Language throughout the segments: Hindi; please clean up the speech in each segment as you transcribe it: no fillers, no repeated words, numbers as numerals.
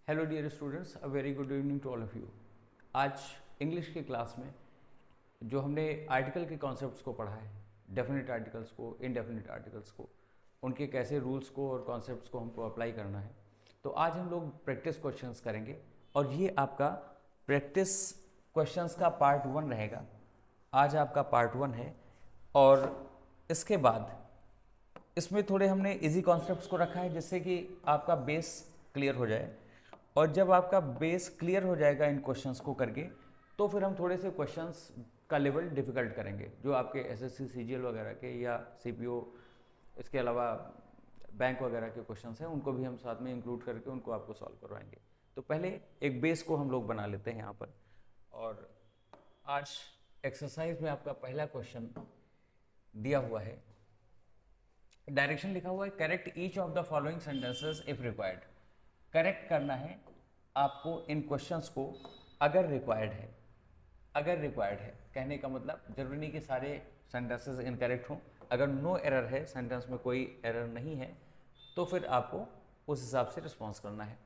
Hello dear students, a very good evening to all of you. आज इंग्लिश की क्लास में जो हमने आर्टिकल के कॉन्सेप्ट्स को पढ़ा है, डेफिनेट आर्टिकल्स को, इनडेफिनेट आर्टिकल्स को, उनके कैसे रूल्स को और कॉन्सेप्ट्स को हमको अप्लाई करना है, तो आज हम लोग प्रैक्टिस क्वेश्चंस करेंगे। और ये आपका प्रैक्टिस क्वेश्चंस का पार्ट 1 रहेगा। आज आपका पार्ट 1 है और इसके बाद इसमें थोड़े हमने इजी कॉन्सेप्ट्स को रखा है जिससे कि आपका बेस क्लियर हो जाए। और जब आपका बेस क्लियर हो जाएगा इन क्वेश्चंस को करके, तो फिर हम थोड़े से क्वेश्चंस का लेवल डिफ़िकल्ट करेंगे, जो आपके एसएससी सीजीएल वगैरह के या सीपीओ, इसके अलावा बैंक वगैरह के क्वेश्चंस हैं, उनको भी हम साथ में इंक्लूड करके उनको आपको सॉल्व करवाएंगे। तो पहले एक बेस को हम लोग बना लेते हैं यहाँ पर। और आज एक्सरसाइज में आपका पहला क्वेश्चन दिया हुआ है, डायरेक्शन लिखा हुआ है, correct each of the following sentences if required. Correct करना है आपको इन क्वेश्चंस को अगर रिक्वायर्ड है। अगर रिक्वायर्ड है कहने का मतलब जरूरी नहीं कि सारे सेंटेंसेस इनकरेक्ट हों। अगर नो एरर है, सेंटेंस में कोई एरर नहीं है, तो फिर आपको उस हिसाब से रिस्पॉन्स करना है।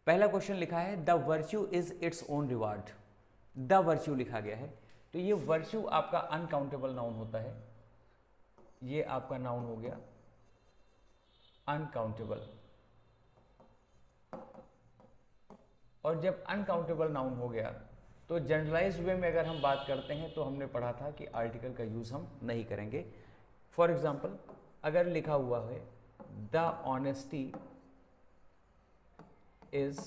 पहला क्वेश्चन लिखा है the virtue is its own reward. The virtue लिखा गया है, तो ये वर्च्यू आपका अनकाउंटेबल नाउन होता है। ये आपका नाउन हो गया अनकाउंटेबल। और जब अनकाउंटेबल नाउन हो गया तो जनरलाइज वे में अगर हम बात करते हैं तो हमने पढ़ा था कि आर्टिकल का यूज़ हम नहीं करेंगे। फॉर एग्जाम्पल, अगर लिखा हुआ है the honesty is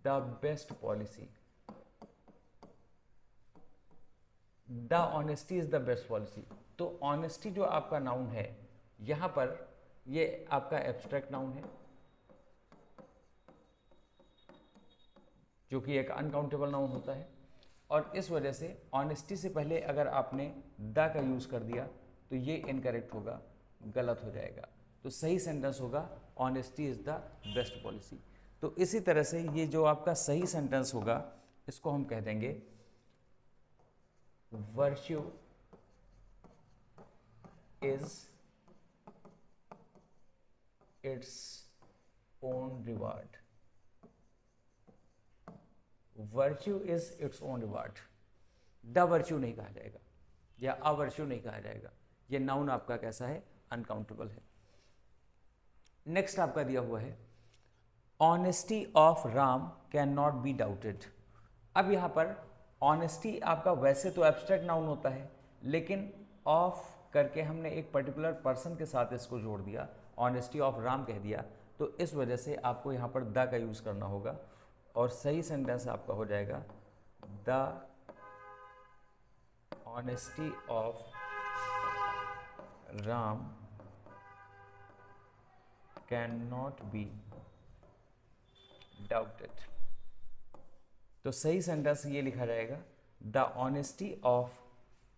the best policy, the honesty is the best policy, तो ऑनेस्टी जो आपका नाउन है यहां पर, ये आपका एब्स्ट्रैक्ट नाउन है जो कि एक अनकाउंटेबल नाउन होता है। और इस वजह से ऑनेस्टी से पहले अगर आपने द का यूज़ कर दिया तो ये इनकरेक्ट होगा, गलत हो जाएगा। तो सही सेंटेंस होगा honesty is the best policy. तो इसी तरह से ये जो आपका सही सेंटेंस होगा इसको हम कह देंगे virtue is its own reward. Virtue is its own reward. The virtue नहीं कहा जाएगा या अ वर्च्यू नहीं कहा जाएगा। ये नाउन आपका कैसा है? अनकाउंटेबल है। नेक्स्ट आपका दिया हुआ है honesty of Ram can not be doubted. अब यहाँ पर ऑनेस्टी आपका वैसे तो एब्स्ट्रैक्ट नाउन होता है, लेकिन ऑफ करके हमने एक पर्टिकुलर पर्सन के साथ इसको जोड़ दिया, ऑनेस्टी ऑफ राम कह दिया, तो इस वजह से आपको यहाँ पर द का यूज़ करना होगा और सही सेंटेंस आपका हो जाएगा the honesty of Ram can not be doubted. तो सही सेंटेंस ये लिखा जाएगा the honesty of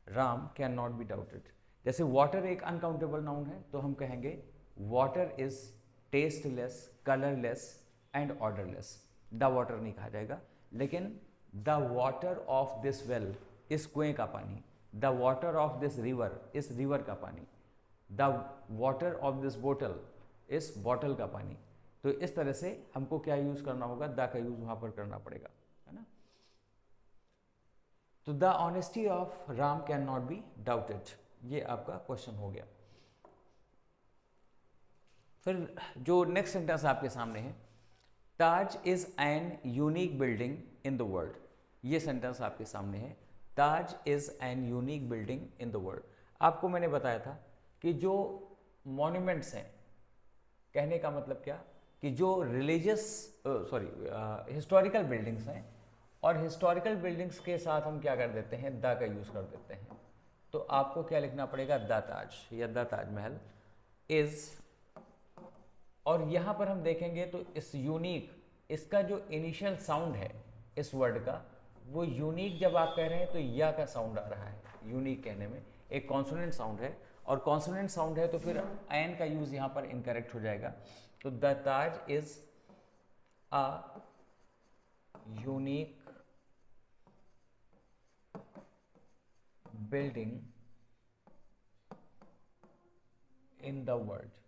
Ram can not be doubted. जैसे वाटर एक अनकाउंटेबल नाउन है तो हम कहेंगे water is tasteless, colourless and odourless. The water नहीं कहा जाएगा, लेकिन the water of this well, इस कुएं का पानी, the water of this river, इस रिवर का पानी, द वाटर ऑफ दिस बोतल, इस बॉटल का पानी। तो इस तरह से हमको क्या यूज़ करना होगा? द का यूज़ वहाँ पर करना पड़ेगा, है ना। तो the honesty of Ram can not be doubted, ये आपका क्वेश्चन हो गया। फिर जो नेक्स्ट सेंटेंस आपके सामने है, Taj is an unique building in the world. ये सेंटेंस आपके सामने है, Taj is an unique building in the world. आपको मैंने बताया था कि जो मॉन्यूमेंट्स हैं, कहने का मतलब क्या कि जो रिलीजियस हिस्टोरिकल बिल्डिंग्स हैं, और हिस्टोरिकल बिल्डिंग्स के साथ हम क्या कर देते हैं? द का यूज़ कर देते हैं। तो आपको क्या लिखना पड़ेगा? द ताज या द ताजमहल इज। और यहाँ पर हम देखेंगे तो इस यूनिक, इसका जो इनिशियल साउंड है इस वर्ड का, वो यूनिक जब आप कह रहे हैं तो या का साउंड आ रहा है। यूनिक कहने में एक कॉन्सोनेंट साउंड है, और कॉन्सोनेंट साउंड है तो फिर एन का यूज़ यहाँ पर इनकरेक्ट हो जाएगा। तो the Taj is a unique building in the world.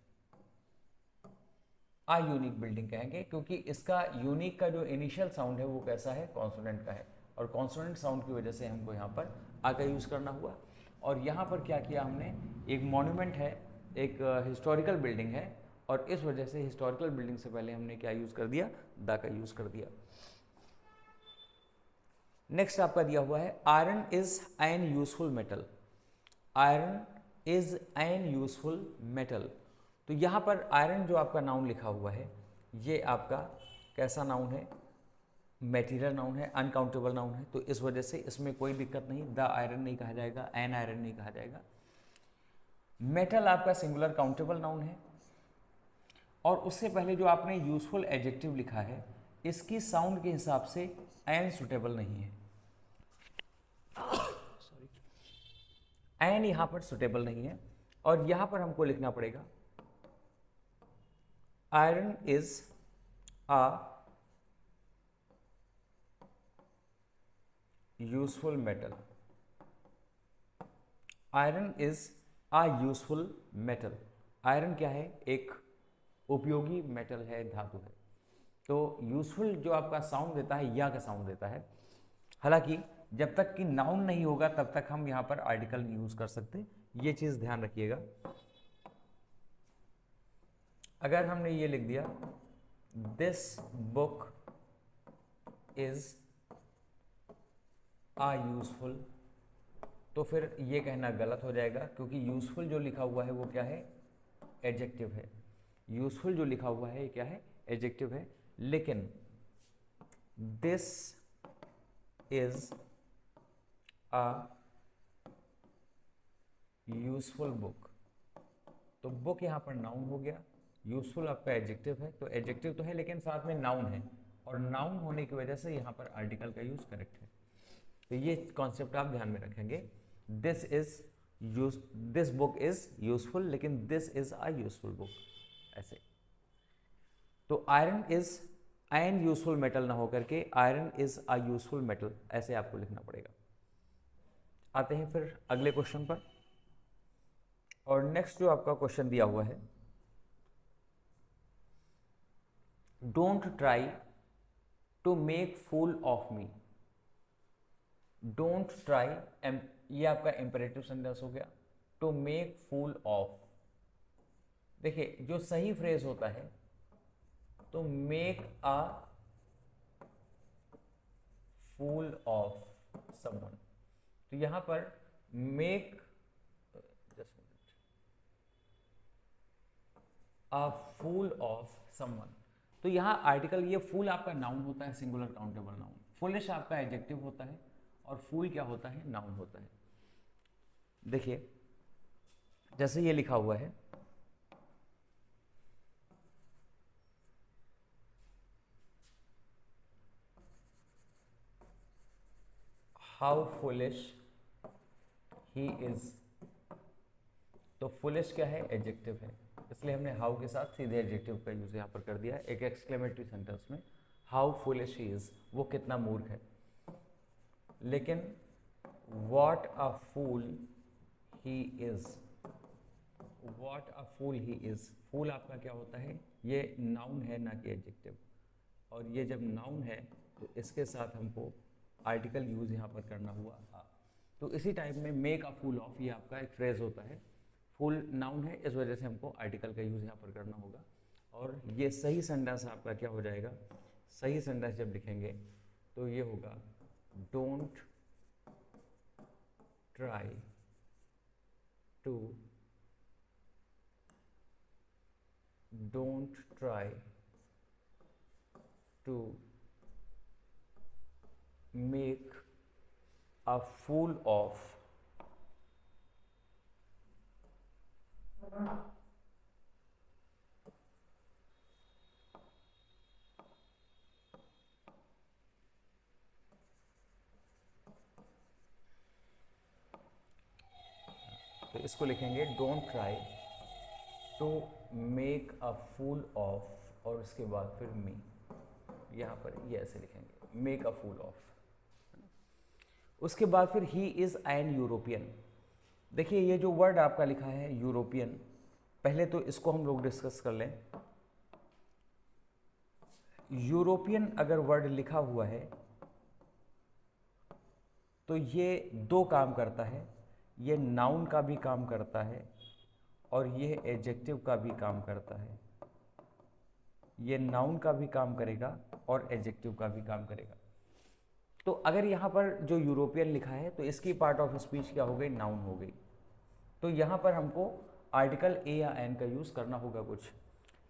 A unique building कहेंगे, क्योंकि इसका यूनिक का जो इनिशियल साउंड है वो कैसा है, कॉन्सोनेंट का है, और कॉन्सोनेंट साउंड की वजह से हमको यहाँ पर आ का यूज़ करना हुआ। और यहाँ पर क्या किया हमने, एक मॉन्यूमेंट है, एक हिस्टोरिकल बिल्डिंग है, और इस वजह से हिस्टोरिकल बिल्डिंग से पहले हमने क्या यूज़ कर दिया, द का यूज़ कर दिया। नेक्स्ट आपका दिया हुआ है iron is an useful metal. Iron is an useful metal. तो यहाँ पर आयरन जो आपका नाउन लिखा हुआ है ये आपका कैसा नाउन है, मेटीरियल नाउन है, अनकाउंटेबल नाउन है, तो इस वजह से इसमें कोई दिक्कत नहीं, द आयरन नहीं कहा जाएगा, एन आयरन नहीं कहा जाएगा। मेटल आपका सिंगुलर काउंटेबल नाउन है, और उससे पहले जो आपने यूजफुल एडजेक्टिव लिखा है इसकी साउंड के हिसाब से एन सुटेबल नहीं है, सॉरी, एन यहाँ पर सुटेबल नहीं है, और यहाँ पर हमको लिखना पड़ेगा iron is a useful metal. Iron is a useful metal. Iron क्या है, एक उपयोगी मेटल है, धातु है। तो यूजफुल जो आपका साउंड देता है या का साउंड देता है। हालांकि जब तक कि नाउन नहीं होगा तब तक हम यहाँ पर आर्टिकल नहीं यूज कर सकते, ये चीज ध्यान रखिएगा। अगर हमने ये लिख दिया this book is a useful, तो फिर ये कहना गलत हो जाएगा, क्योंकि यूजफुल जो लिखा हुआ है वो क्या है, एडजेक्टिव है। यूजफुल जो लिखा हुआ है क्या है, एडजेक्टिव है। लेकिन this is a useful book, तो बुक यहां पर नाउन हो गया, यूजफुल आपका एडजेक्टिव है, तो एडजेक्टिव तो है लेकिन साथ में नाउन है, और नाउन होने की वजह से यहां पर आर्टिकल का यूज करेक्ट है। तो ये कॉन्सेप्ट आप ध्यान में रखेंगे, दिस बुक इज यूजफुल, लेकिन this is a useful book, ऐसे। तो iron is an useful metal ना होकर के iron is a useful metal, ऐसे आपको लिखना पड़ेगा। आते हैं फिर अगले क्वेश्चन पर, और नेक्स्ट जो आपका क्वेश्चन दिया हुआ है, don't try to make fool of me. Don't try, ये आपका इंपेरेटिव सेंटेंस हो गया। टू मेक फूल ऑफ, देखिए जो सही फ्रेज होता है तो make a fool of someone, तो यहां पर make, just minute, a fool of someone, तो यहां आर्टिकल, ये फूल आपका नाउन होता है, सिंगुलर काउंटेबल नाउन। फुलिश आपका एडजेक्टिव होता है, और फूल क्या होता है, नाउन होता है। देखिए जैसे ये लिखा हुआ है, हाउ फुलिश ही इज, तो फुलिश क्या है, एडजेक्टिव है, इसलिए हमने हाउ के साथ सीधे एडजेक्टिव का यूज यहां पर कर दिया है, एक एक्सक्लेमेटरी सेंटेंस में। हाउ फुलिश ही इज, वो कितना मूर्ख है। लेकिन what a fool he is, what a fool he is, fool आपका क्या होता है, ये नाउन है ना कि एडजेक्टिव, और ये जब नाउन है तो इसके साथ हमको आर्टिकल यूज यहाँ पर करना हुआ था। तो इसी टाइप में मेक अ फूल ऑफ, ये आपका एक फ्रेज होता है, फुल नाउन है, इस वजह से हमको आर्टिकल का यूज यहाँ पर करना होगा। और ये सही सेंटेंस आपका क्या हो जाएगा, सही सेंटेंस जब लिखेंगे तो ये होगा don't try to, don't try to make a fool of तो इसको लिखेंगे don't try to make a fool of, और उसके बाद फिर मी, यहाँ पर ये ऐसे लिखेंगे मेक अ फूल ऑफ। उसके बाद फिर ही इज़ एन यूरोपियन। देखिए ये जो वर्ड आपका लिखा है यूरोपियन, पहले तो इसको हम लोग डिस्कस कर लें। यूरोपियन अगर वर्ड लिखा हुआ है तो ये दो काम करता है, ये नाउन का भी काम करता है और ये एडजेक्टिव का भी काम करता है। ये नाउन का भी काम करेगा और एडजेक्टिव का भी काम करेगा। तो अगर यहाँ पर जो यूरोपियन लिखा है तो इसकी पार्ट ऑफ स्पीच क्या हो गई, नाउन हो गई। तो यहाँ पर हमको आर्टिकल ए या एन का यूज़ करना होगा कुछ।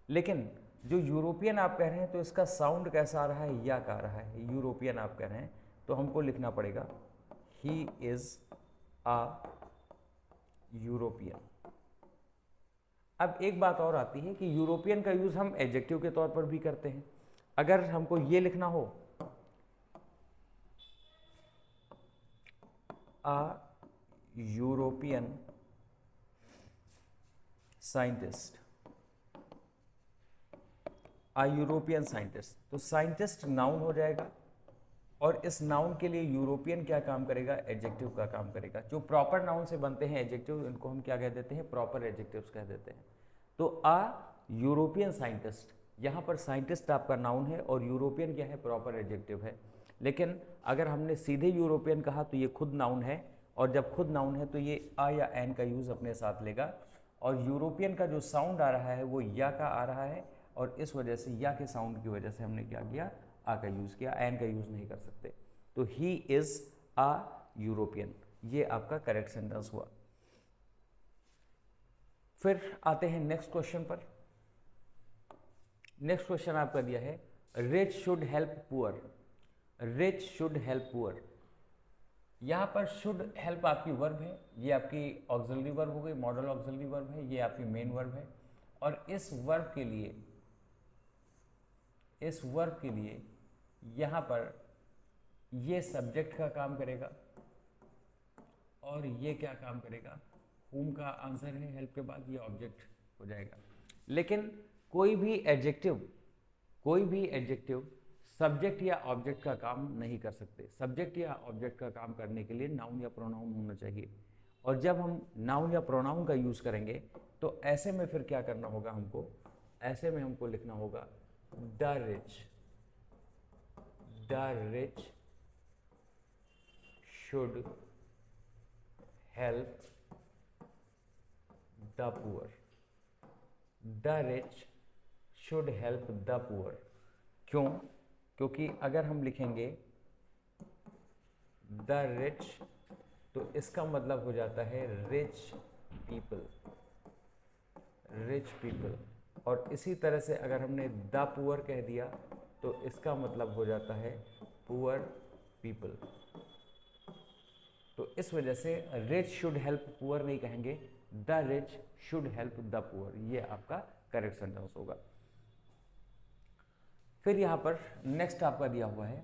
लेकिन जो यूरोपियन आप कह रहे हैं तो इसका साउंड कैसा आ रहा है, या का आ रहा है। यूरोपियन आप कह रहे हैं तो हमको लिखना पड़ेगा ही इज़ आ यूरोपियन। अब एक बात और आती है कि यूरोपियन का यूज़ हम एडजेक्टिव के तौर पर भी करते हैं। अगर हमको ये लिखना हो आ यूरोपियन साइंटिस्ट, आ यूरोपियन साइंटिस्ट, तो साइंटिस्ट नाउन हो जाएगा और इस नाउन के लिए यूरोपियन क्या काम करेगा, एडजेक्टिव का काम करेगा। जो प्रॉपर नाउन से बनते हैं एडजेक्टिव, इनको हम क्या कह देते हैं, प्रॉपर एडजेक्टिव्स कह देते हैं। तो आ यूरोपियन साइंटिस्ट, यहाँ पर साइंटिस्ट आपका नाउन है और यूरोपियन क्या है, प्रॉपर एडजेक्टिव है। लेकिन अगर हमने सीधे यूरोपियन कहा तो ये खुद नाउन है, और जब खुद नाउन है तो ये आ या एन का यूज़ अपने साथ लेगा, और यूरोपियन का जो साउंड आ रहा है वो या का आ रहा है, और इस वजह से या के साउंड की वजह से हमने क्या किया, आ का यूज़ किया, एन का यूज़ नहीं कर सकते। तो ही इज़ आ यूरोपियन, ये आपका करेक्ट सेंटेंस हुआ। फिर आते हैं नेक्स्ट क्वेश्चन पर। नेक्स्ट क्वेश्चन आपका दिया है rich should help poor. Rich should help poor, यहाँ पर शुड हेल्प आपकी वर्ब है, ये आपकी ऑक्सिलरी वर्ब हो गई, मॉडल ऑक्सिलरी वर्ब है, ये आपकी मेन वर्ब है। और इस वर्ब के लिए यहाँ पर ये सब्जेक्ट का काम करेगा और ये क्या काम करेगा, whom का आंसर है हेल्प के बाद, ये ऑब्जेक्ट हो जाएगा। लेकिन कोई भी एडजेक्टिव सब्जेक्ट या ऑब्जेक्ट का काम नहीं कर सकते। सब्जेक्ट या ऑब्जेक्ट का काम करने के लिए नाउन या प्रोनाउन होना चाहिए, और जब हम नाउन या प्रोनाउन का यूज़ करेंगे तो ऐसे में फिर क्या करना होगा हमको, ऐसे में हमको लिखना होगा the rich should help the poor. The rich should help the poor. क्यों? क्योंकि अगर हम लिखेंगे द रिच तो इसका मतलब हो जाता है रिच पीपल, और इसी तरह से अगर हमने द पुअर कह दिया तो इसका मतलब हो जाता है पुअर पीपल। तो इस वजह से रिच शुड हेल्प पुअर नहीं कहेंगे, the rich should help the poor, ये आपका करेक्ट सेंटेंस होगा। फिर यहाँ पर नेक्स्ट आपका दिया हुआ है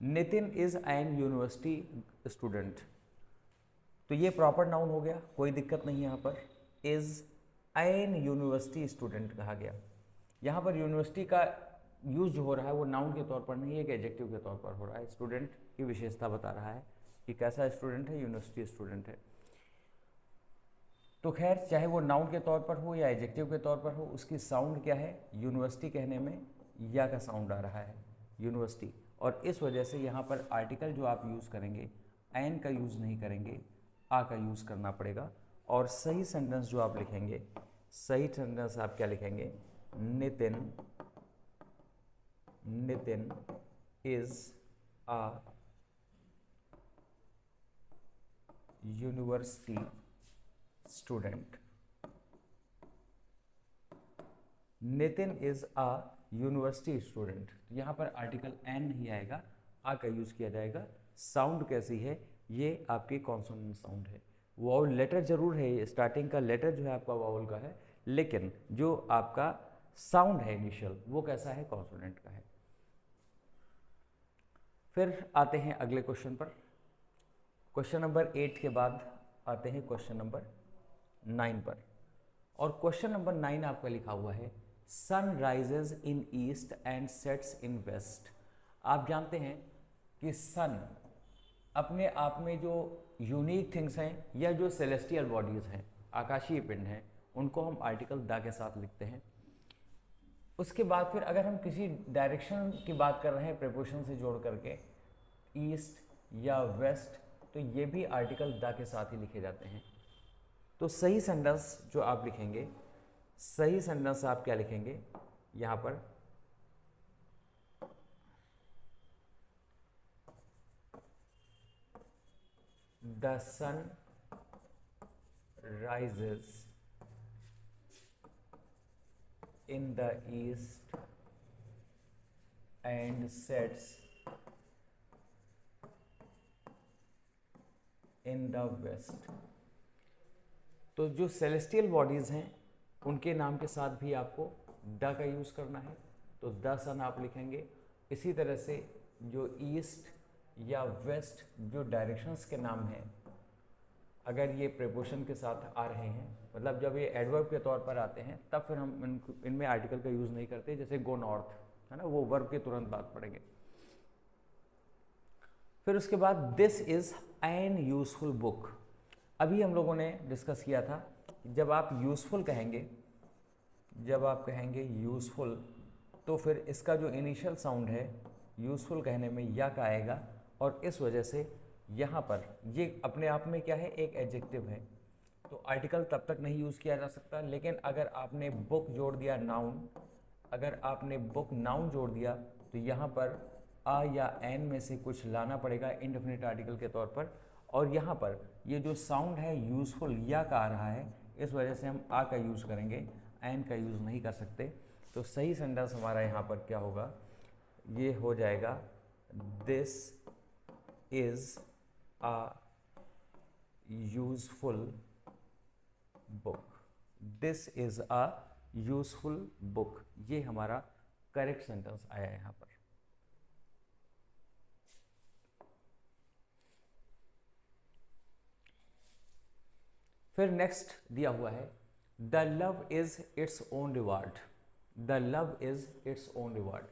Nitin is an university student. तो ये प्रॉपर नाउन हो गया, कोई दिक्कत नहीं। यहाँ पर इज एन यूनिवर्सिटी स्टूडेंट कहा गया। यहाँ पर यूनिवर्सिटी का यूज जो हो रहा है वो नाउन के तौर पर नहीं, एक एडजेक्टिव के तौर पर हो रहा है। स्टूडेंट की विशेषता बता रहा है कि कैसा स्टूडेंट है, यूनिवर्सिटी स्टूडेंट है। तो खैर चाहे वो नाउन के तौर पर हो या एडजेक्टिव के तौर पर हो, उसकी साउंड क्या है, यूनिवर्सिटी कहने में या का साउंड आ रहा है, यूनिवर्सिटी। और इस वजह से यहाँ पर आर्टिकल जो आप यूज़ करेंगे एन का यूज़ नहीं करेंगे, आ का यूज़ करना पड़ेगा। और सही सेंटेंस जो आप लिखेंगे, सही सेंटेंस आप क्या लिखेंगे, Nitin is a university student. Nitin is a university student. यहाँ पर आर्टिकल एन नहीं आएगा, आ का यूज़ किया जाएगा। साउंड कैसी है, ये आपकी कॉन्सोनेंट साउंड है। वावल लेटर जरूर है, स्टार्टिंग का लेटर जो है आपका वावल का है, लेकिन जो आपका साउंड है इनिशियल वो कैसा है, कॉन्सोनेंट का है। फिर आते हैं अगले क्वेश्चन पर। क्वेश्चन नंबर 8 के बाद आते हैं क्वेश्चन नंबर 9 पर। और क्वेश्चन नंबर 9 आपका लिखा हुआ है sun rises in east and sets in west. आप जानते हैं कि सन अपने आप में जो यूनिक थिंग्स हैं या जो सेलेस्टियल बॉडीज़ हैं, आकाशीय पिंड हैं, उनको हम आर्टिकल द के साथ लिखते हैं। उसके बाद फिर अगर हम किसी डायरेक्शन की बात कर रहे हैं प्रीपोजिशन से जोड़ करके, ईस्ट या वेस्ट, तो ये भी आर्टिकल द के साथ ही लिखे जाते हैं। तो सही सेंटेंस जो आप लिखेंगे, सही सेंटेंस आप क्या लिखेंगे यहाँ पर, the sun rises in the east and sets in the west। तो जो सेलेस्टियल बॉडीज हैं उनके नाम के साथ भी आपको द का यूज करना है, तो द सन आप लिखेंगे। इसी तरह से जो ईस्ट या वेस्ट जो डायरेक्शंस के नाम हैं, अगर ये प्रीपोजिशन के साथ आ रहे हैं, मतलब जब ये एडवर्ब के तौर पर आते हैं, तब फिर हम इनमें आर्टिकल का यूज़ नहीं करते। जैसे गो नॉर्थ है ना, वो वर्ब के तुरंत बाद पढ़ेंगे। फिर उसके बाद this is an useful book. अभी हम लोगों ने डिस्कस किया था, जब आप यूजफुल कहेंगे, जब आप कहेंगे यूजफुल, तो फिर इसका जो इनिशियल साउंड है यूजफुल कहने में या का आएगा, और इस वजह से यहाँ पर ये अपने आप में क्या है, एक एडजेक्टिव है, तो आर्टिकल तब तक नहीं यूज़ किया जा सकता। लेकिन अगर आपने बुक जोड़ दिया नाउन, अगर आपने बुक नाउन जोड़ दिया, तो यहाँ पर आ या एन में से कुछ लाना पड़ेगा इंडेफिनिट आर्टिकल के तौर पर। और यहाँ पर ये जो साउंड है यूज़फुल या का आ रहा है, इस वजह से हम आ का यूज़ करेंगे, एन का यूज़ नहीं कर सकते। तो सही सेंटेंस हमारा यहाँ पर क्या होगा, ये हो जाएगा this is a useful book। This is a useful book, ये हमारा करेक्ट सेंटेंस आया यहां पर। फिर नेक्स्ट दिया हुआ है the love is its own reward. The love is its own reward.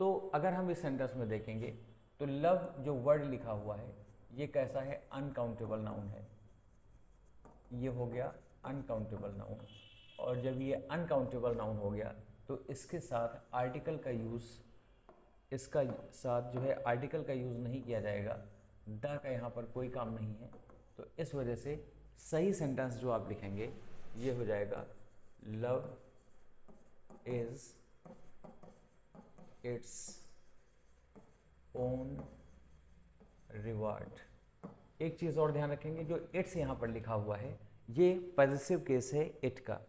तो अगर हम इस सेंटेंस में देखेंगे तो लव जो वर्ड लिखा हुआ है ये कैसा है, अनकाउंटेबल नाउन है। ये हो गया अनकाउंटेबल नाउन, और जब ये अनकाउंटेबल नाउन हो गया तो इसके साथ आर्टिकल का यूज़, इसका साथ जो है आर्टिकल का यूज़ नहीं किया जाएगा, द का यहाँ पर कोई काम नहीं है। तो इस वजह से सही सेंटेंस जो आप लिखेंगे ये हो जाएगा love is its own reward. एक चीज़ और ध्यान रखेंगे, जो इट्स यहाँ पर लिखा हुआ है ये पॉजिटिव केस है इट का।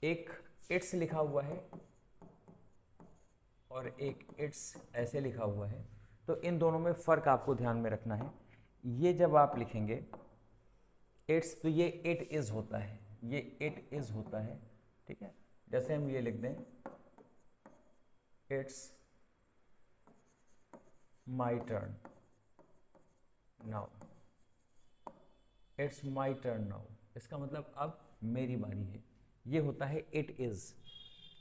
एक इट्स लिखा हुआ है और एक इट्स ऐसे लिखा हुआ है, तो इन दोनों में फ़र्क आपको ध्यान में रखना है। ये जब आप लिखेंगे इट्स, तो ये इट इज़ होता है, ये इट इज़ होता है, ठीक है। जैसे हम ये लिख दें it's my turn now, it's my turn now, इसका मतलब अब मेरी बारी है। ये होता है इट इज़,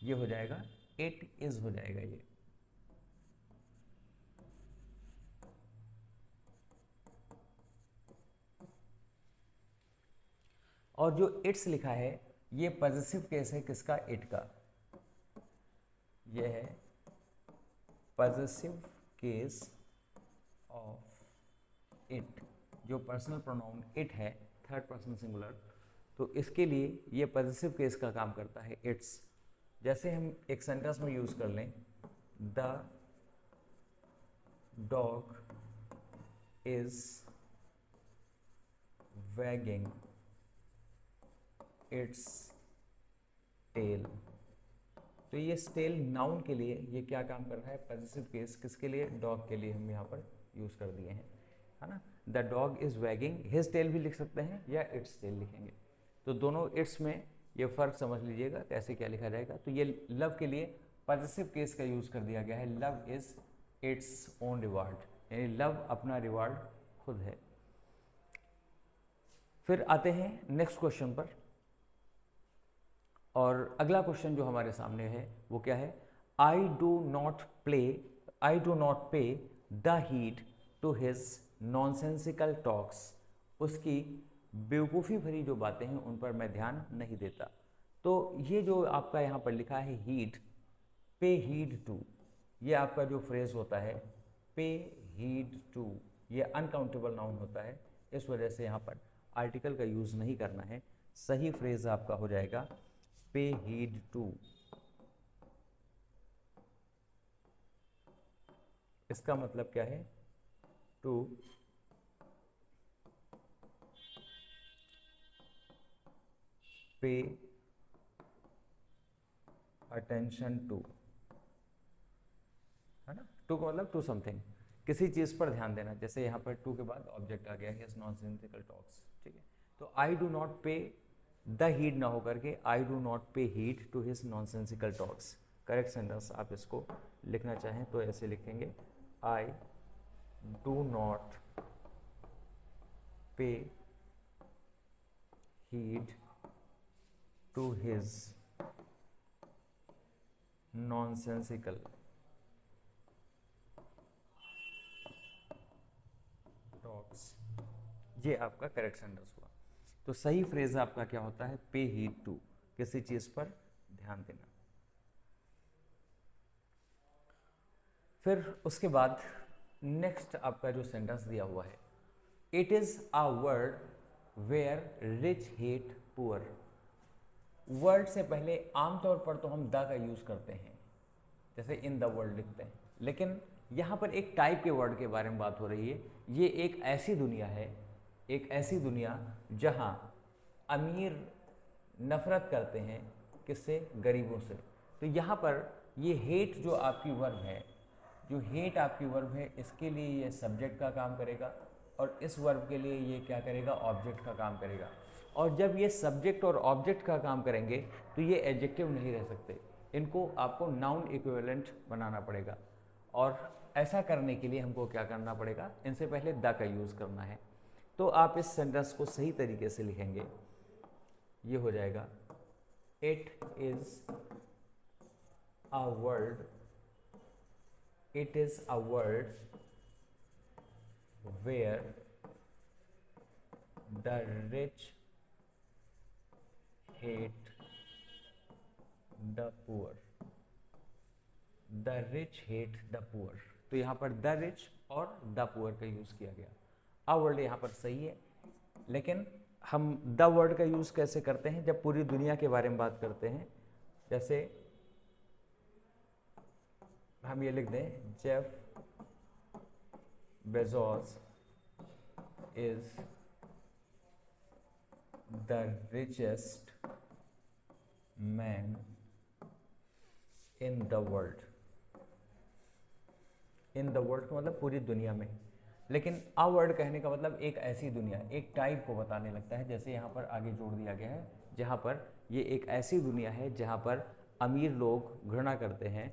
ये हो जाएगा इट इज़ हो जाएगा ये। और जो इट्स लिखा है ये पॉजिटिव केस है किसका, इट का। ये है पॉजिटिव केस ऑफ इट, जो पर्सनल प्रोनाउन इट है, थर्ड पर्सन सिंगुलर, तो इसके लिए ये पॉजिटिव केस का काम करता है इट्स। जैसे हम एक सेंटेंस में यूज़ कर लें the dog is wagging its tail, तो ये टेल नाउन के लिए ये क्या काम कर रहा है, पॉजिटिव केस किसके लिए, डॉग के लिए हम यहाँ पर यूज़ कर दिए हैं, है ना। The dog is wagging his tail भी लिख सकते हैं या इट्स टेल लिखेंगे, तो दोनों इट्स में ये फ़र्क समझ लीजिएगा कैसे क्या लिखा जाएगा। तो ये लव के लिए पॉजिटिव केस का यूज़ कर दिया गया है, love is its own reward, यानी लव अपना रिवार्ड खुद है। फिर आते हैं नेक्स्ट क्वेश्चन पर, और अगला क्वेश्चन जो हमारे सामने है वो क्या है, I do not pay the heed to his nonsensical talks, उसकी बेवकूफ़ी भरी जो बातें हैं उन पर मैं ध्यान नहीं देता। तो ये जो आपका यहाँ पर लिखा है हीड, पे हीड टू, ये आपका जो फ्रेज होता है पे हीड टू, ये अनकाउंटेबल नाउन होता है, इस वजह से यहाँ पर आर्टिकल का यूज़ नहीं करना है। सही फ्रेज आपका हो जाएगा पे हीड टू। इसका मतलब क्या है? टू पे अटेंशन टू, है ना। टू का मतलब टू समथिंग, किसी चीज़ पर ध्यान देना। जैसे यहाँ पर टू के बाद ऑब्जेक्ट आ गया, हिज नॉनसेंसिकल टॉक्स, ठीक है। तो I do not pay, the heed ना होकर के I do not pay heed to his nonsensical talks. Correct sentence आप इसको लिखना चाहें तो ऐसे लिखेंगे, I do not pay heed to his nonsensical talks. ये आपका करेक्ट सेंटेंस हुआ। तो सही फ्रेज आपका क्या होता है? पे हीड टू, किसी चीज पर ध्यान देना। फिर उसके बाद नेक्स्ट आपका जो सेंटेंस दिया हुआ है, it is a word where rich hate poor. Word से पहले आमतौर पर तो हम द का यूज करते हैं, जैसे इन द वर्ल्ड लिखते हैं, लेकिन यहाँ पर एक टाइप के वर्ड के बारे में बात हो रही है। ये एक ऐसी दुनिया है, एक ऐसी दुनिया जहाँ अमीर नफरत करते हैं किससे? गरीबों से। तो यहाँ पर ये हेट जो आपकी वर्ब है, जो हेट आपकी वर्ब है, इसके लिए ये सब्जेक्ट का काम करेगा और इस वर्ब के लिए ये क्या करेगा? ऑब्जेक्ट का काम करेगा। और जब ये सब्जेक्ट और ऑब्जेक्ट का काम करेंगे तो ये एडजेक्टिव नहीं रह सकते, इनको आपको नाउन इक्विवेलेंट बनाना पड़ेगा। और ऐसा करने के लिए हमको क्या करना पड़ेगा? इनसे पहले द का यूज़ करना है। तो आप इस सेंटेंस को सही तरीके से लिखेंगे, ये हो जाएगा, it is a word, it is a word where the rich hate the poor, the rich hate the poor। तो यहाँ पर the rich और the poor का यूज़ किया गया। a वर्ड यहाँ पर सही है, लेकिन हम the वर्ड का यूज़ कैसे करते हैं? जब पूरी दुनिया के बारे में बात करते हैं, जैसे हम ये लिख दें, Jeff Bezos is the richest man in the world। In the world का मतलब पूरी दुनिया में, लेकिन अ वर्ड कहने का मतलब एक ऐसी दुनिया, एक टाइप को बताने लगता है। जैसे यहाँ पर आगे जोड़ दिया गया है, जहाँ पर ये एक ऐसी दुनिया है जहाँ पर अमीर लोग घृणा करते हैं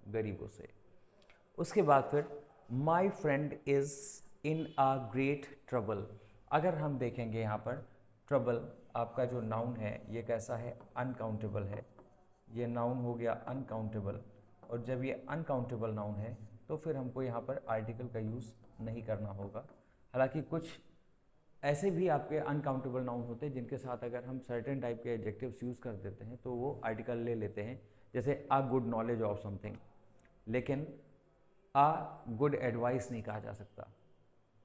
गरीबों से। उसके बाद फिर माई friend is in a great trouble. अगर हम देखेंगे यहाँ पर ट्रबल आपका जो नाउन है ये कैसा है? अनकाउंटेबल है। ये नाउन हो गया अनकाउंटेबल, और जब ये अनकाउंटेबल नाउन है तो फिर हमको यहाँ पर आर्टिकल का यूज़ नहीं करना होगा। हालांकि कुछ ऐसे भी आपके अनकाउंटेबल नाउन होते हैं जिनके साथ अगर हम सर्टेन टाइप के एडजेक्टिव्स यूज़ कर देते हैं तो वो आर्टिकल ले लेते हैं, जैसे a good knowledge of something. लेकिन आ गुड एडवाइस नहीं कहा जा सकता,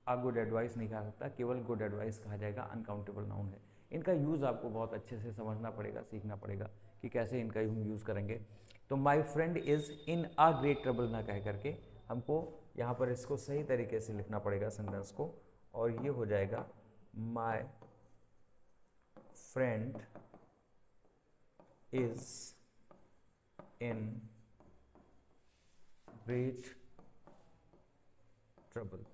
आ गुड एडवाइस नहीं कहा सकता, केवल गुड एडवाइस कहा जाएगा, अनकाउंटेबल नाउन है। इनका यूज़ आपको बहुत अच्छे से समझना पड़ेगा, सीखना पड़ेगा कि कैसे इनका हम यूज़ करेंगे। तो my friend is in a great trouble ना कह करके हमको यहाँ पर इसको सही तरीके से लिखना पड़ेगा सेंटेंस को, और ये हो जाएगा माई friend is in great trouble.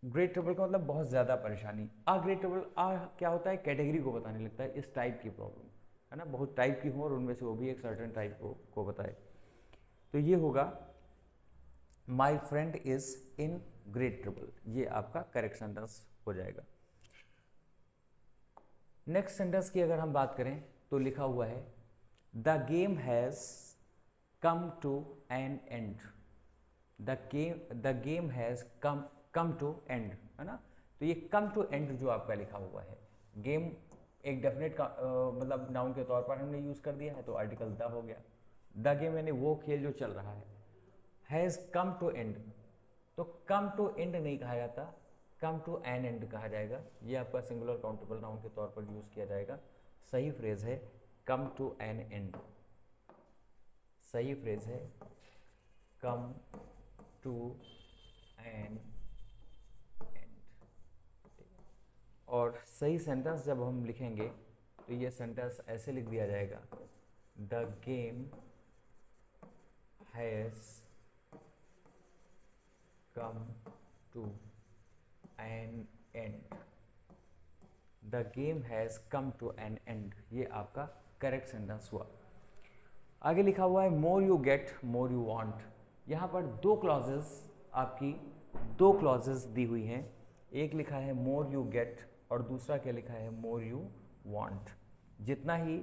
Great trouble का मतलब बहुत ज़्यादा परेशानी। आ ग्रेट ट्रबल, आ क्या होता है? कैटेगरी को बताने लगता है, इस टाइप की प्रॉब्लम, है ना। बहुत टाइप की हो और उनमें से वो भी एक सर्टेन टाइप को बताए। तो ये होगा my friend is in great trouble, ये आपका करेक्ट सेंटेंस हो जाएगा। नेक्स्ट सेंटेंस की अगर हम बात करें तो लिखा हुआ है the game has come to an end. The game has come to end, है ना। तो ये कम टू एंड जो आपका लिखा हुआ है, गेम एक डेफिनेट का मतलब नाउन के तौर पर हमने यूज़ कर दिया है तो आर्टिकल द हो गया। द गेम यानी वो खेल जो चल रहा है। हैज़ कम टू एंड, तो कम टू एंड नहीं कहा जाता, कम टू एन एंड कहा जाएगा। ये आपका सिंगुलर काउंटेबल नाउन के तौर पर यूज़ किया जाएगा। सही फ्रेज है कम टू एन एंड, सही फ्रेज है कम टू एन एंड। और सही सेंटेंस जब हम लिखेंगे तो ये सेंटेंस ऐसे लिख दिया जाएगा, the game has come to an end, the game has come to an end. ये आपका करेक्ट सेंटेंस हुआ। आगे लिखा हुआ है more you get more you want. यहाँ पर दो क्लॉजेस, आपकी दो क्लॉजेस दी हुई हैं। एक लिखा है मोर यू गेट और दूसरा क्या लिखा है मोर यू वांट। जितना ही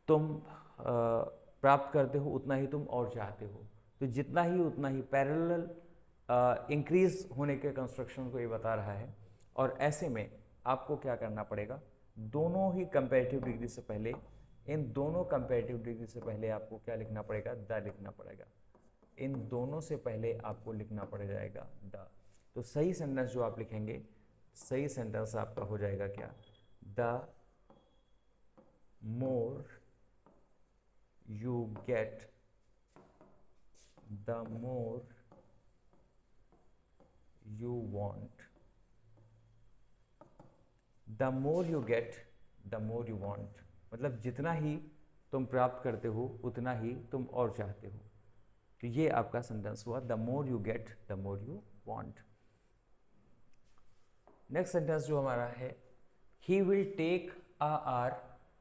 तुम प्राप्त करते हो उतना ही तुम और चाहते हो, तो जितना ही उतना ही पैरेलल इंक्रीज होने के कंस्ट्रक्शन को ये बता रहा है। और ऐसे में आपको क्या करना पड़ेगा, दोनों ही कंपैरेटिव डिग्री से पहले, इन दोनों कंपैरेटिव डिग्री से पहले आपको क्या लिखना पड़ेगा, द लिखना पड़ेगा। इन दोनों से पहले आपको लिखना पड़ जाएगा द। तो सही सेंटेंस जो आप लिखेंगे, सही सेंटेंस आपका हो जाएगा क्या, the more you get, the more you want, the more you get the more you want। मतलब जितना ही तुम प्राप्त करते हो उतना ही तुम और चाहते हो। तो ये आपका सेंटेंस हुआ, the more you get the more you want. Next sentence जो हमारा है, he will take a hour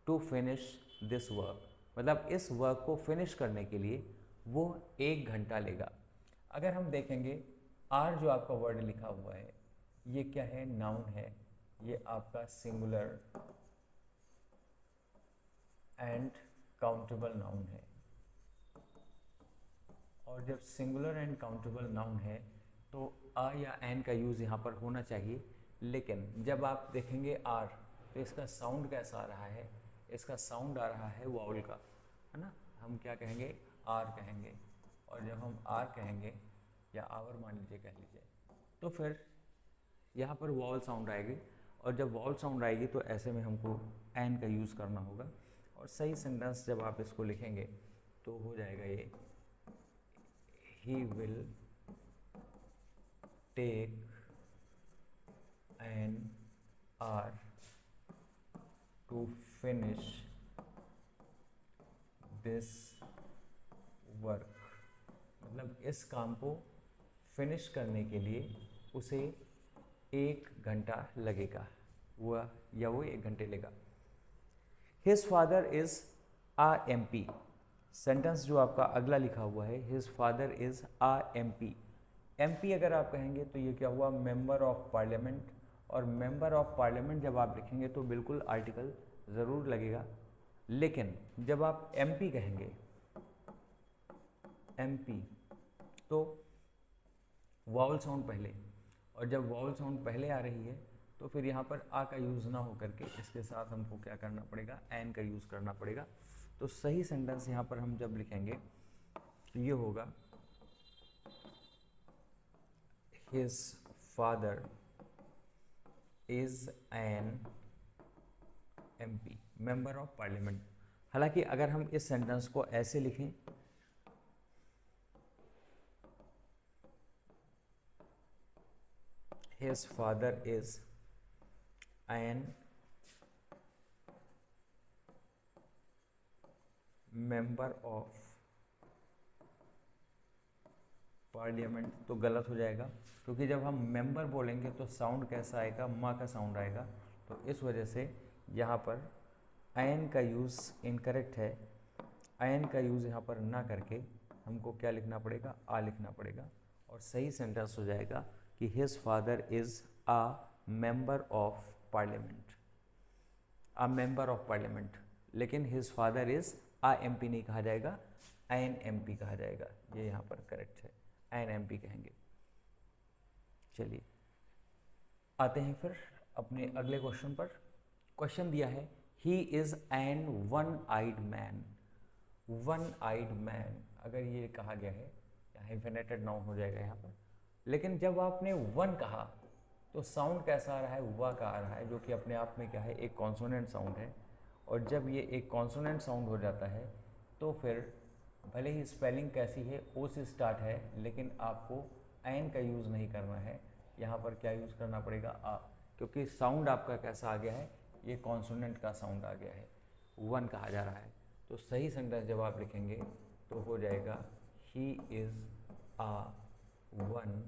to finish this work. मतलब इस वर्क को फिनिश करने के लिए वो 1 घंटा लेगा। अगर हम देखेंगे आर जो आपका वर्ड लिखा हुआ है ये क्या है, नाउन है। ये आपका सिंगुलर एंड काउंटेबल नाउन है। और जब सिंगुलर एंड काउंटेबल नाउन है तो आ या एन का यूज़ यहाँ पर होना चाहिए। लेकिन जब आप देखेंगे आर तो इसका साउंड कैसा आ रहा है, इसका साउंड आ रहा है वाउल का, है ना। हम क्या कहेंगे, आर कहेंगे। और जब हम आर कहेंगे या आवर मान लीजिए कह लीजिए, तो फिर यहाँ पर वॉल साउंड आएगी। और जब वॉल साउंड आएगी तो ऐसे में हमको एन का यूज़ करना होगा। और सही सेंटेंस जब आप इसको लिखेंगे तो हो जाएगा ये, he will take an hour to finish this work. मतलब इस काम को फिनिश करने के लिए उसे 1 घंटा लगेगा, वो 1 घंटे लेगा। His father is a MP। Sentence जो आपका अगला लिखा हुआ है, his father is a MP। MP अगर आप कहेंगे तो ये क्या हुआ, मेंबर ऑफ पार्लियामेंट। और मेंबर ऑफ पार्लियामेंट जब आप लिखेंगे तो बिल्कुल आर्टिकल ज़रूर लगेगा। लेकिन जब आप MP कहेंगे, MP, तो वाउल साउंड पहले। और जब वाउल साउंड पहले आ रही है तो फिर यहाँ पर आ का यूज़ ना हो करके इसके साथ हमको क्या करना पड़ेगा, एन का यूज़ करना पड़ेगा। तो सही सेंटेंस यहाँ पर हम जब लिखेंगे तो ये होगा, his father is an MP, member of parliament. हालांकि अगर हम इस सेंटेंस को ऐसे लिखें, his father is an member of parliament, तो गलत हो जाएगा। क्योंकि जब हम मेंबर बोलेंगे तो साउंड कैसा आएगा, माँ का साउंड आएगा। तो इस वजह से यहाँ पर एन का यूज़ इनकरेक्ट है। एन का यूज़ यहाँ पर ना करके हमको क्या लिखना पड़ेगा, आ लिखना पड़ेगा। और सही सेंटेंस हो जाएगा कि his father is a member of parliament, a member of parliament. लेकिन his father is a MP नहीं कहा जाएगा, एन MP कहा जाएगा। ये यहाँ पर करेक्ट है, एन MP कहेंगे। चलिए आते हैं फिर अपने अगले क्वेश्चन पर। क्वेश्चन दिया है, he is an one eyed man. One eyed man, अगर ये कहा गया है, यहाँ इन्फिनेटेड नाउन हो जाएगा यहाँ पर। लेकिन जब आपने वन कहा तो साउंड कैसा आ रहा है, वा का आ रहा है, जो कि अपने आप में क्या है, एक कॉन्सोनेंट साउंड है। और जब ये एक कॉन्सोनेंट साउंड हो जाता है तो फिर भले ही स्पेलिंग कैसी है, ओ से स्टार्ट है, लेकिन आपको एन का यूज़ नहीं करना है, यहाँ पर क्या यूज़ करना पड़ेगा, आ, क्योंकि साउंड आपका कैसा आ गया है, ये कॉन्सोनेंट का साउंड आ गया है, वन कहा जा रहा है। तो सही सेंटेंस जब आप लिखेंगे तो हो जाएगा he is a one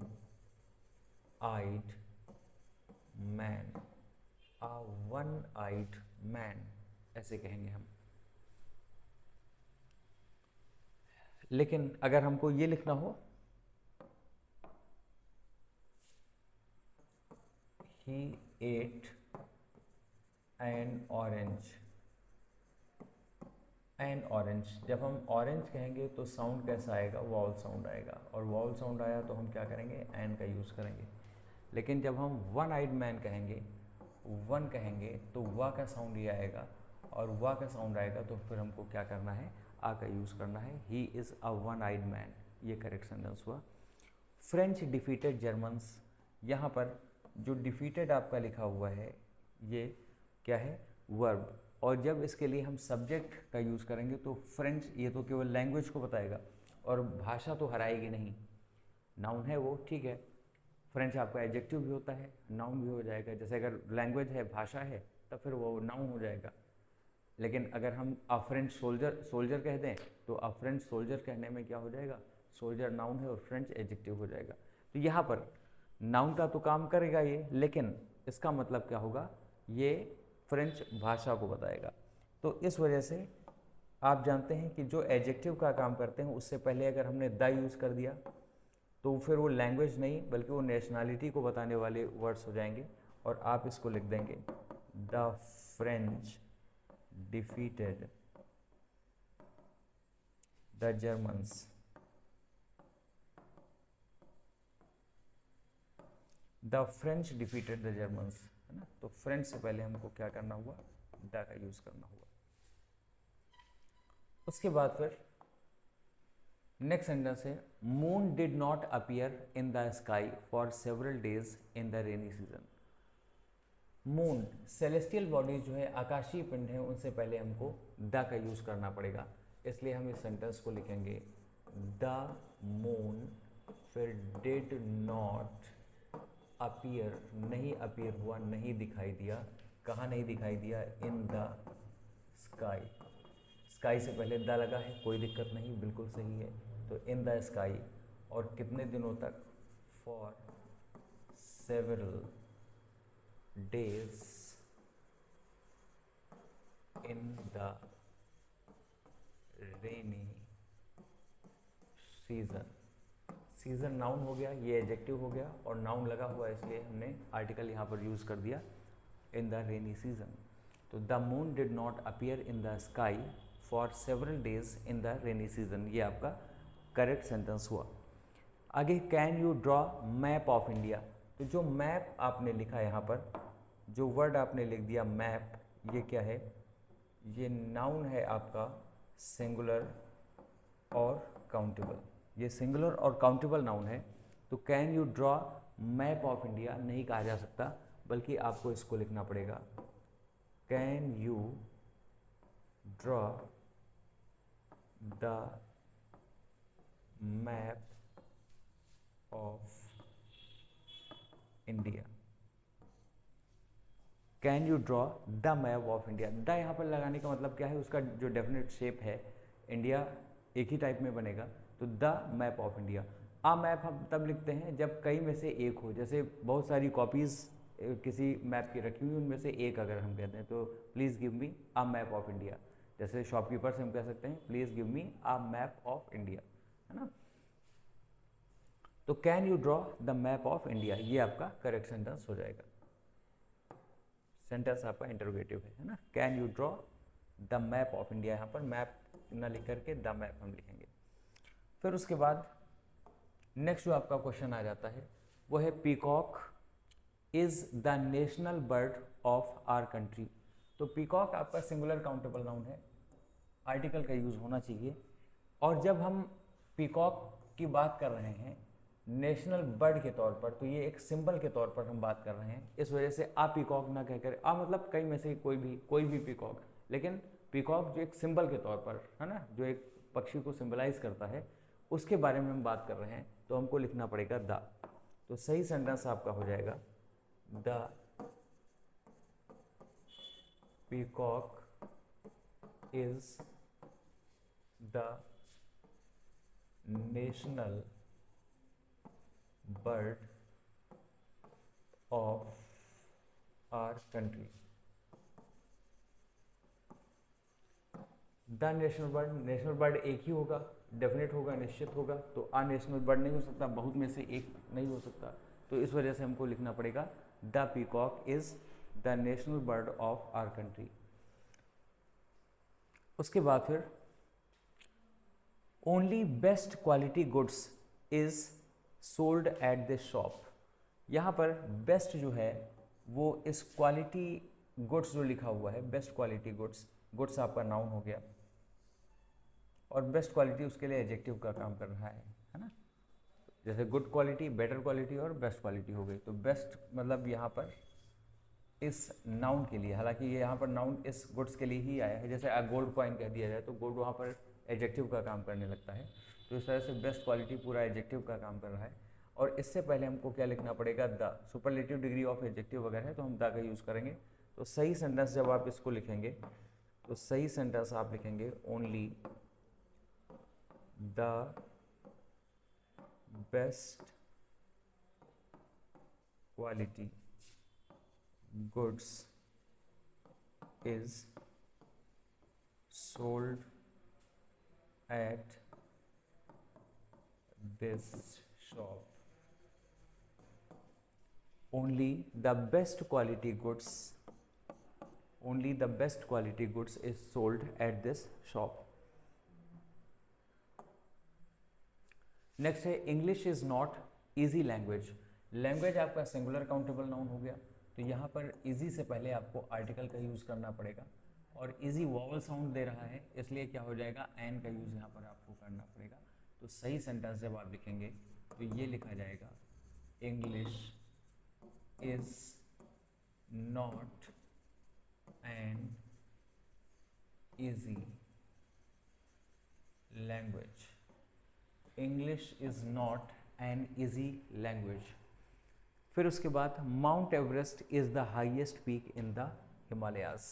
eyed man, a one eyed man, ऐसे कहेंगे हम। लेकिन अगर हमको ये लिखना हो, he ate an orange, an orange, जब हम ऑरेंज कहेंगे तो साउंड कैसा आएगा, वॉवल साउंड आएगा, और वॉवल साउंड आया तो हम क्या करेंगे, एन का यूज़ करेंगे। लेकिन जब हम वन आइड मैन कहेंगे, वन कहेंगे तो वा का साउंड ये आएगा, और वा का साउंड आएगा तो फिर हमको क्या करना है, आ का यूज़ करना है। He is a one eyed man, ये करेक्ट सेंटेंस हुआ। फ्रेंच डिफीटेड जर्मन्स, यहाँ पर जो डिफीटेड आपका लिखा हुआ है ये क्या है, वर्ब, और जब इसके लिए हम सब्जेक्ट का यूज़ करेंगे तो फ्रेंच, ये तो केवल लैंग्वेज को बताएगा और भाषा तो हराएगी नहीं, नाउन है वो, ठीक है। फ्रेंच आपका एडजेक्टिव भी होता है, नाउन भी हो जाएगा, जैसे अगर लैंग्वेज है, भाषा है, तब फिर वो नाउन हो जाएगा। लेकिन अगर हम अ फ्रेंच सोल्जर कह दें तो अ फ्रेंच सोल्जर कहने में क्या हो जाएगा, सोल्जर नाउन है और फ्रेंच एडजेक्टिव हो जाएगा। तो यहाँ पर नाउन का तो काम करेगा ये, लेकिन इसका मतलब क्या होगा, ये फ्रेंच भाषा को बताएगा। तो इस वजह से आप जानते हैं कि जो एडजेक्टिव का काम करते हैं उससे पहले अगर हमने द यूज़ कर दिया तो फिर वो लैंग्वेज नहीं बल्कि वो नेशनैलिटी को बताने वाले वर्ड्स हो जाएंगे, और आप इसको लिख देंगे the French defeated the Germans, the French defeated the Germans, है ना। तो फ्रेंच से पहले हमको क्या करना हुआ, द का यूज़ करना हुआ। उसके बाद फिर नेक्स्ट सेंटेंस है, moon did not appear in the sky for several days in the rainy season. Moon, celestial bodies जो है, आकाशीय पिंड है, उनसे पहले हमको द का यूज़ करना पड़ेगा, इसलिए हम इस सेंटेंस को लिखेंगे द मून, फिर डिड नॉट अपीयर, नहीं अपीयर हुआ, नहीं दिखाई दिया, कहाँ नहीं दिखाई दिया, इन द स्काई, स्काई से पहले द लगा है, कोई दिक्कत नहीं, बिल्कुल सही है। तो इन द स्काई, और कितने दिनों तक, for several days in the rainy season. Season noun हो गया, ये एडजेक्टिव हो गया, और नाउन लगा हुआ है इसलिए हमने आर्टिकल यहाँ पर यूज़ कर दिया, इन द रेनी सीजन। तो the moon did not appear in the sky for several days in the rainy season, ये आपका करेक्ट सेंटेंस हुआ। आगे, can you draw map of India. तो जो मैप आपने लिखा यहाँ पर, जो वर्ड आपने लिख दिया मैप, ये क्या है, ये नाउन है आपका सिंगुलर और काउंटेबल, ये सिंगुलर और काउंटेबल नाउन है। तो can you draw map of India नहीं कहा जा सकता, बल्कि आपको इसको लिखना पड़ेगा, can you draw the map of India. Can you draw the map of India, the यहाँ पर लगाने का मतलब क्या है, उसका जो डेफिनेट शेप है, इंडिया एक ही टाइप में बनेगा, तो the map of India. A map हम तब लिखते हैं जब कई में से एक हो, जैसे बहुत सारी कॉपीज़ किसी मैप की रखी हुई, उनमें से एक अगर हम कहते हैं तो please give me a map of India, जैसे शॉपकीपर से हम कह सकते हैं please give me a map of India, है ना। तो can you draw the map of India, ये आपका करेक्ट सेंटेंस हो जाएगा। सेंटेंस आपका इंटरोगेटिव है ना, can you draw the map of India, यहाँ पर मैप ना लिख करके द मैप हम लिखेंगे। फिर उसके बाद नेक्स्ट जो आपका क्वेश्चन आ जाता है वो है, peacock is the national bird of our country. तो पीकॉक आपका सिंगुलर काउंटेबल नाउन है, आर्टिकल का यूज़ होना चाहिए। और जब हम पीकॉक की बात कर रहे हैं नेशनल बर्ड के तौर पर, तो ये एक सिंबल के तौर पर हम बात कर रहे हैं, इस वजह से आ पीकॉक ना कहकर, आ मतलब कई में से कोई भी पीकॉक, लेकिन पीकॉक जो एक सिंबल के तौर पर है ना, जो एक पक्षी को सिंबलाइज करता है, उसके बारे में हम बात कर रहे हैं, तो हमको लिखना पड़ेगा द। तो सही सेंटेंस आपका हो जाएगा the peacock is the national bird of our country. The national bird एक ही होगा, डेफिनेट होगा, निश्चित होगा, तो आ नेशनल बर्ड नहीं हो सकता, बहुत में से एक नहीं हो सकता, तो इस वजह से हमको लिखना पड़ेगा the peacock is the national bird of our country. उसके बाद फिर only best quality goods is sold at this shop. यहाँ पर बेस्ट जो है वो इस क्वालिटी गुड्स जो लिखा हुआ है, बेस्ट क्वालिटी गुड्स, गुड्स आपका नाउन हो गया, और बेस्ट क्वालिटी उसके लिए एडजेक्टिव का काम कर रहा है ना। जैसे गुड क्वालिटी, बेटर क्वालिटी और बेस्ट क्वालिटी हो गई, तो बेस्ट मतलब यहाँ पर इस नाउन के लिए, हालांकि ये यहाँ पर नाउन इस गुड्स के लिए ही आया है, जैसे गोल्ड कॉइन कह दिया जाए तो गोल्ड वहाँ पर एडजेक्टिव का काम करने लगता है, तो इस तरह से बेस्ट क्वालिटी पूरा एडजेक्टिव का काम कर रहा है। और इससे पहले हमको क्या लिखना पड़ेगा, the. Superlative degree of adjective वगैरह है तो हम द का यूज़ करेंगे। तो सही सेंटेंस जब आप इसको लिखेंगे तो सही सेंटेंस आप लिखेंगे only the best quality goods is sold at this shop. Only the best quality goods is sold at this shop. Next है English is not easy language. Language आपका सिंगुलर काउंटेबल नाउन हो गया, तो यहाँ पर इजी से पहले आपको आर्टिकल का यूज़ करना पड़ेगा, और इजी वॉवल साउंड दे रहा है, इसलिए क्या हो जाएगा, एन का यूज़ यहाँ पर आपको करना पड़ेगा। तो सही सेंटेंस जब आप लिखेंगे तो ये लिखा जाएगा English is not an easy language. English is not an easy language. फिर उसके बाद mount Everest is the highest peak in the Himalayas.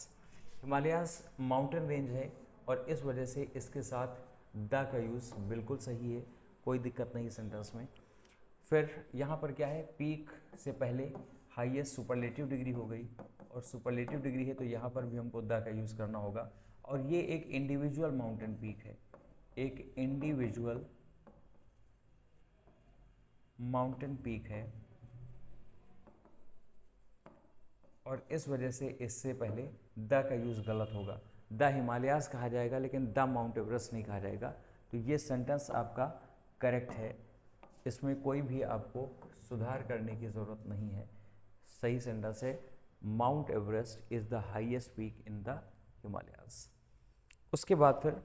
Himalayas mountain range है और इस वजह से इसके साथ द का यूज़ बिल्कुल सही है, कोई दिक्कत नहीं सेंटेंस में। फिर यहाँ पर क्या है, पीक से पहले हाईएस्ट सुपरलेटिव डिग्री हो गई, और सुपरलेटिव डिग्री है तो यहाँ पर भी हमको द का यूज़ करना होगा, और ये एक इंडिविजुअल माउंटेन पीक है, एक इंडिविजुअल माउंटेन पीक है, और इस वजह से इससे पहले द का यूज़ गलत होगा, द हिमालयाज कहा जाएगा लेकिन द माउंट एवरेस्ट नहीं कहा जाएगा। तो ये सेंटेंस आपका करेक्ट है, इसमें कोई भी आपको सुधार करने की ज़रूरत नहीं है, सही सेंटेंस है Mount Everest is the highest peak in the Himalayas. उसके बाद फिर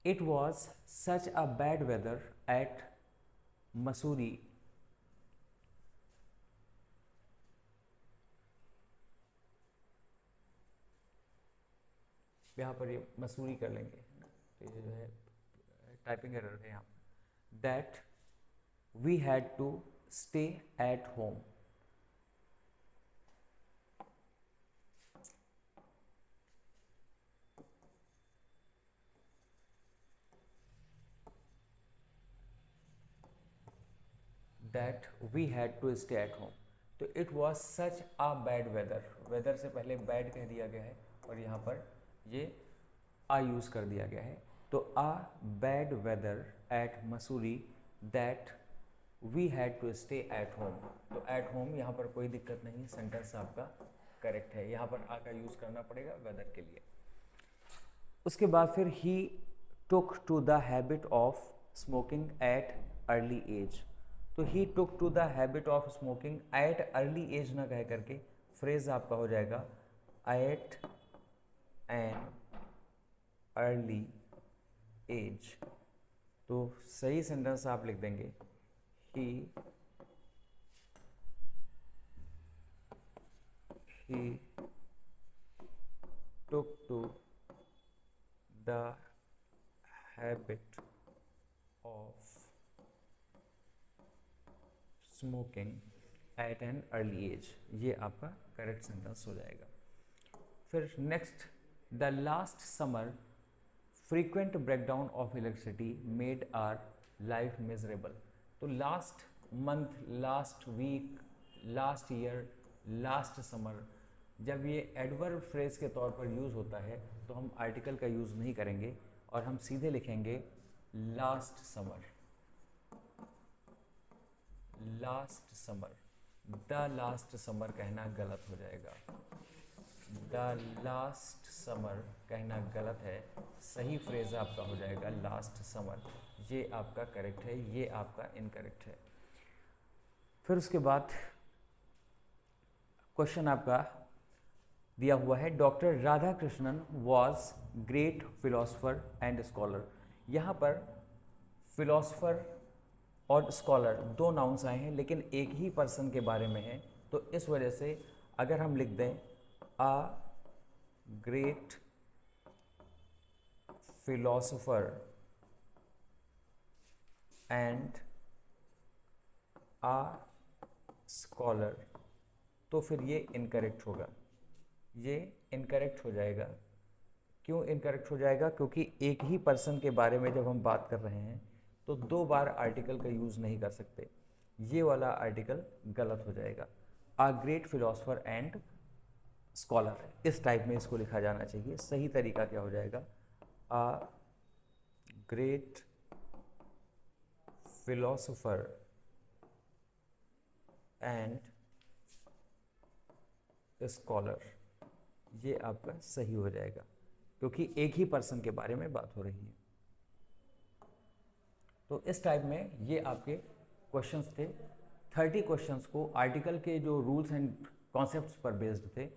it was such a bad weather at Mussoorie. यहाँ पर ये मसूरी कर लेंगे, तो ये जो है टाइपिंग एरर है यहाँ पर। That we had to stay at home. That we had to stay at home. तो it was such a bad weather, weather से पहले बैड कह दिया गया है और यहाँ पर ये आ यूज़ कर दिया गया है। तो a bad weather at Mussoorie that we had to stay at home. तो एट होम यहाँ पर कोई दिक्कत नहीं, सेंटेंस आपका करेक्ट है, यहाँ पर आ का यूज़ करना पड़ेगा वेदर के लिए। उसके बाद फिर he took to the habit of smoking at early age. तो he took to the habit of smoking at early age ना कह करके फ्रेज आपका हो जाएगा एट एन अर्ली एज। तो सही सेंटेंस आप लिख देंगे ही took to the habit of smoking at an early age। ये आपका करेक्ट सेंटेंस हो जाएगा। फिर next, the last summer frequent breakdown of electricity made our life miserable. तो last month, last week, last year, last summer, जब ये एडवर्ब फ्रेज के तौर पर यूज़ होता है तो हम आर्टिकल का यूज़ नहीं करेंगे और हम सीधे लिखेंगे last summer. Last summer, the last summer कहना गलत हो जाएगा। द लास्ट समर कहना गलत है, सही फ्रेज आपका हो जाएगा लास्ट समर। ये आपका करेक्ट है, ये आपका इनकरेक्ट है। फिर उसके बाद क्वेश्चन आपका दिया हुआ है, doctor Radha Krishnan was great philosopher and scholar. यहाँ पर फिलोसफर और स्कॉलर दो नाउन्स आए हैं लेकिन एक ही पर्सन के बारे में है, तो इस वजह से अगर हम लिख दें a great philosopher and a scholar, तो फिर ये इनकरेक्ट होगा। ये इनकरेक्ट हो जाएगा। क्यों इनकरेक्ट हो जाएगा? क्योंकि एक ही पर्सन के बारे में जब हम बात कर रहे हैं तो दो बार आर्टिकल का यूज़ नहीं कर सकते। ये वाला आर्टिकल गलत हो जाएगा। आ ग्रेट फिलोसफर एंड स्कॉलर, इस टाइप में इसको लिखा जाना चाहिए। सही तरीका क्या हो जाएगा? आ ग्रेट फिलोसफर एंड स्कॉलर, ये आपका सही हो जाएगा क्योंकि एक ही पर्सन के बारे में बात हो रही है। तो इस टाइप में ये आपके क्वेश्चंस थे। 30 क्वेश्चंस को आर्टिकल के जो रूल्स एंड कॉन्सेप्ट्स पर बेस्ड थे,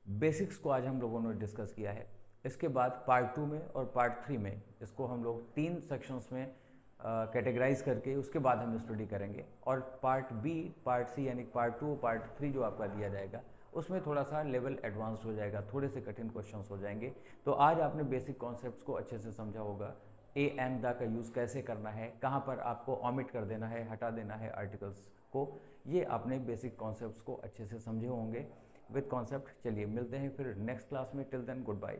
बेसिक्स को आज हम लोगों ने डिस्कस किया है। इसके बाद पार्ट 2 में और पार्ट 3 में इसको हम लोग 3 सेक्शंस में कैटेगराइज करके उसके बाद हम स्टडी करेंगे। और पार्ट बी, पार्ट सी यानी पार्ट 2, पार्ट 3 जो आपका दिया जाएगा उसमें थोड़ा सा लेवल एडवांस्ड हो जाएगा, थोड़े से कठिन क्वेश्चंस हो जाएंगे। तो आज आपने बेसिक कॉन्सेप्ट्स को अच्छे से समझा होगा। ए एंड द का यूज़ कैसे करना है, कहाँ पर आपको ओमिट कर देना है, हटा देना है आर्टिकल्स को, ये आपने बेसिक कॉन्सेप्ट्स को अच्छे से समझे होंगे विद कॉन्सेप्ट। चलिए मिलते हैं फिर नेक्स्ट क्लास में। Till then good bye.